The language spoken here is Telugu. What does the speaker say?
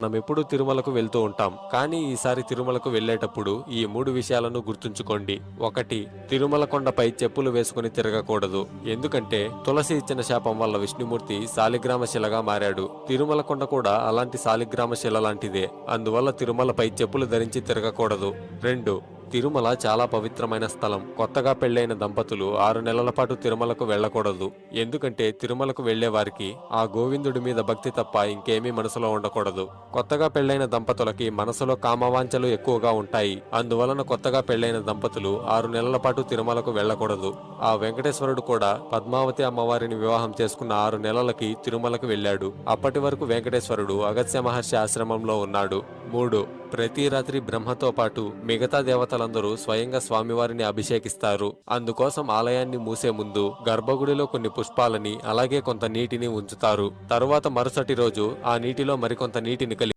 మనం ఎప్పుడు తిరుమలకు వెళ్తూ ఉంటాం. కానీ ఈసారి తిరుమలకు వెళ్ళేటప్పుడు ఈ 3 విషయాలను గుర్తుంచుకోండి. 1. తిరుమల కొండపై చెప్పులు వేసుకుని తిరగకూడదు. ఎందుకంటే తులసి ఇచ్చిన శాపం వల్ల విష్ణుమూర్తి శాలిగ్రామ శిలగా మారాడు. తిరుమల కొండ కూడా అలాంటి శాలిగ్రామ శిల లాంటిదే. అందువల్ల తిరుమలపై చెప్పులు ధరించి తిరగకూడదు. 2. తిరుమల చాలా పవిత్రమైన స్థలం. కొత్తగా పెళ్లైన దంపతులు 6 నెలల పాటు తిరుమలకు వెళ్ళకూడదు. ఎందుకంటే తిరుమలకు వెళ్లే వారికి ఆ గోవిందుడి మీద భక్తి తప్ప ఇంకేమీ మనసులో ఉండకూడదు. కొత్తగా పెళ్లైన దంపతులకి మనసులో కామవాంఛలు ఎక్కువగా ఉంటాయి. అందువలన కొత్తగా పెళ్లైన దంపతులు 6 నెలల పాటు తిరుమలకు వెళ్ళకూడదు. ఆ వెంకటేశ్వరుడు కూడా పద్మావతి అమ్మవారిని వివాహం చేసుకున్న 6 నెలలకి తిరుమలకు వెళ్ళాడు. అప్పటి వరకు వెంకటేశ్వరుడు అగస్త్య మహర్షి ఆశ్రమంలో ఉన్నాడు. 3. ప్రతి రాత్రి బ్రహ్మతో పాటు మిగతా దేవతలందరూ స్వయంగా స్వామివారిని అభిషేకిస్తారు. అందుకోసం ఆలయాన్ని మూసే ముందు గర్భగుడిలో కొన్ని పుష్పాలని అలాగే కొంత నీటిని ఉంచుతారు. తరువాత మరుసటి రోజు ఆ నీటిలో మరికొంత నీటిని కలిపి